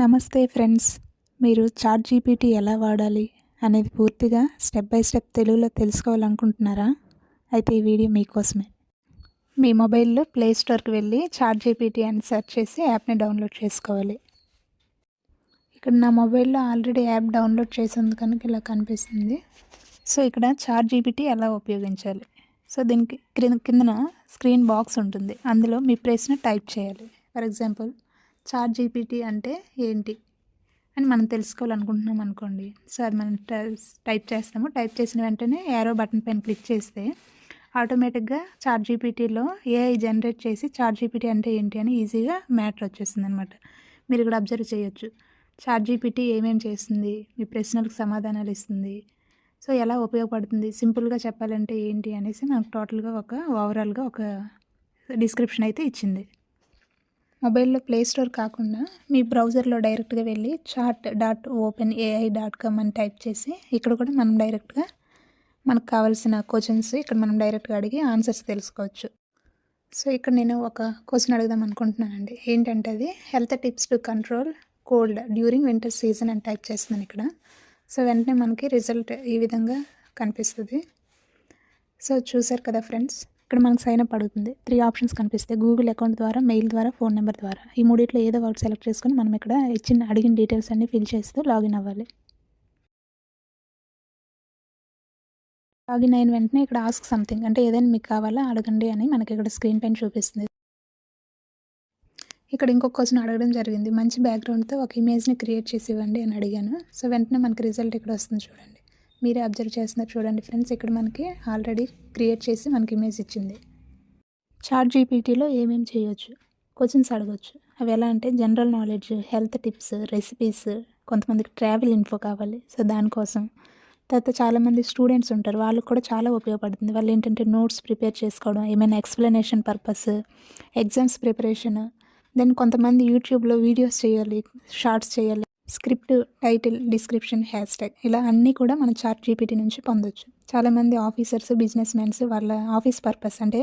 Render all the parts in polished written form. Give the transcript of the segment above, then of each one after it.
నమస్తే ఫ్రెండ్స్. మీరు chat GPT ఎలా వాడాలి అనేది పూర్తిగా స్టెప్ బై స్టెప్ తెలుగులో తెలుసుకోవాలనుకుంటున్నారా? అయితే ఈ వీడియో మీకోసమే. మీ మొబైల్లో ప్లే స్టోర్కి వెళ్ళి చాట్ జీపీటీ అని సెర్చ్ చేసి యాప్ని డౌన్లోడ్ చేసుకోవాలి. ఇక్కడ నా మొబైల్లో ఆల్రెడీ యాప్ డౌన్లోడ్ చేసి ఉంది కనుక ఇలా కనిపిస్తుంది. సో ఇక్కడ చాట్ జీపీటీ ఎలా ఉపయోగించాలి. సో దీనికి కిందన స్క్రీన్ బాక్స్ ఉంటుంది. అందులో మీ ప్రశ్న టైప్ చేయాలి. ఫర్ ఎగ్జాంపుల్, చాట్ జీపీటీ అంటే ఏంటి అని మనం తెలుసుకోవాలనుకుంటున్నాం అనుకోండి. సో అది మనం టైప్ చేస్తాము. టైప్ చేసిన వెంటనే యారో బటన్ పైన క్లిక్ చేస్తే ఆటోమేటిక్గా చాట్ జీపీటీలో ఏఐ జనరేట్ చేసి చాట్ జీపీటీ అంటే ఏంటి అని ఈజీగా మ్యాటర్ వచ్చేస్తుంది అనమాట. మీరు ఇక్కడ అబ్జర్వ్ చేయొచ్చు. చాట్ జీపీటీ ఏమేమి చేస్తుంది, మీ ప్రశ్నలకు సమాధానాలు ఇస్తుంది, సో ఎలా ఉపయోగపడుతుంది, సింపుల్గా చెప్పాలంటే ఏంటి అనేసి మనకు టోటల్గా ఓవరాల్గా ఒక డిస్క్రిప్షన్ అయితే ఇచ్చింది. మొబైల్లో ప్లే స్టోర్ కాకుండా మీ బ్రౌజర్లో డైరెక్ట్గా వెళ్ళి chat.openai.com అని టైప్ చేసి ఇక్కడ కూడా మనం డైరెక్ట్గా మనకు కావాల్సిన క్వశ్చన్స్ ఇక్కడ మనం డైరెక్ట్గా అడిగి ఆన్సర్స్ తెలుసుకోవచ్చు. సో ఇక్కడ నేను ఒక క్వశ్చన్ అడుగుదాం అనుకుంటున్నానండి. ఏంటంటే అది health tips to control cold during winter season అని టైప్ చేస్తున్నాను ఇక్కడ. సో వెంటనే మనకి రిజల్ట్ ఈ విధంగా కనిపిస్తుంది. సో చూసారు కదా ఫ్రెండ్స్, ఇక్కడ మనకు సైన్ అప్ అడుగుతుంది. 3 ఆప్షన్స్ కనిపిస్తాయి. గూగుల్ అకౌంట్ ద్వారా, మెయిల్ ద్వారా, ఫోన్ నెంబర్ ద్వారా. ఈ మూడిట్లో ఏదో ఒకటి సెలెక్ట్ చేసుకొని మనం ఇక్కడ అడిగిన డీటెయిల్స్ అన్నీ ఫిల్ చేస్తూ లాగిన్ అవ్వాలి. లాగిన్ అయిన వెంటనే ఇక్కడ ఆస్క్ సంథింగ్ అంటే ఏదైనా మీకు కావాలా అడగండి అని మనకి ఇక్కడ స్క్రీన్ పైన చూపిస్తుంది. ఇక్కడ ఇంకొక క్వశ్చన్ అడగడం జరిగింది. మంచి బ్యాక్గ్రౌండ్తో ఒక ఇమేజ్ని క్రియేట్ చేసి ఇవ్వండి అని అడిగాను. సో వెంటనే మనకి రిజల్ట్ ఇక్కడ వస్తుంది చూడండి. మీరే అబ్జర్వ్ చేస్తున్నారు చూడండి ఫ్రెండ్స్. ఇక్కడ మనకి ఆల్రెడీ క్రియేట్ చేసి మనకి ఇమేజ్ ఇచ్చింది. చాట్ జీపీటీలో ఏమేమి చేయొచ్చు, క్వశ్చన్స్ అడగవచ్చు. అవి ఎలా అంటే general knowledge, health tips, recipes, కొంతమందికి ట్రావెల్ ఇన్ఫో కావాలి, సో దానికోసం. తర్వాత చాలామంది స్టూడెంట్స్ ఉంటారు, వాళ్ళకు కూడా చాలా ఉపయోగపడుతుంది. వాళ్ళు ఏంటంటే నోట్స్ ప్రిపేర్ చేసుకోవడం, ఏమైనా explanation purpose, exams preparation. Then కొంతమంది యూట్యూబ్లో వీడియోస్ చేయాలి, షార్ట్స్ చేయాలి, script, title, description, hashtag, ఇలా అన్నీ కూడా మనం చాట్ జీపీటీ నుంచి పొందొచ్చు. చాలామంది ఆఫీసర్స్, బిజినెస్ మెన్స్ వాళ్ళ ఆఫీస్ పర్పస్ అంటే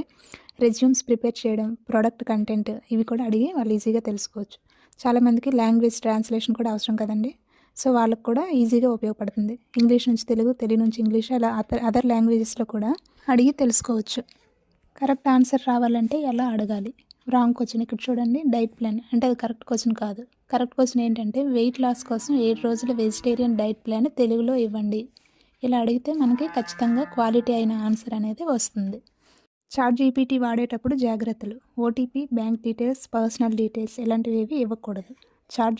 రెజ్యూమ్స్ ప్రిపేర్ చేయడం, ప్రోడక్ట్ కంటెంట్, ఇవి కూడా అడిగి వాళ్ళు ఈజీగా తెలుసుకోవచ్చు. చాలామందికి లాంగ్వేజ్ ట్రాన్స్లేషన్ కూడా అవసరం కదండి. సో వాళ్ళకు కూడా ఈజీగా ఉపయోగపడుతుంది. ఇంగ్లీష్ నుంచి తెలుగు, తెలుగు నుంచి ఇంగ్లీష్, అలా అదర్ లాంగ్వేజెస్లో కూడా అడిగి తెలుసుకోవచ్చు. కరెక్ట్ ఆన్సర్ రావాలంటే ఎలా అడగాలి. రాంగ్ క్వశ్చన్ ఇక్కడ చూడండి, డైట్ ప్లాన్ అంటే అది కరెక్ట్ క్వశ్చన్ కాదు. కరెక్ట్ క్వశ్చన్ ఏంటంటే వెయిట్ లాస్ కోసం 7 రోజుల వెజిటేరియన్ డైట్ ప్లాన్ తెలుగులో ఇవ్వండి. ఇలా అడిగితే మనకి ఖచ్చితంగా క్వాలిటీ అయిన ఆన్సర్ అనేది వస్తుంది. చాట్ జీపీటీ వాడేటప్పుడు జాగ్రత్తలు. OTP, bank details, personal details ఇలాంటివి ఏవి ఇవ్వకూడదు. చాట్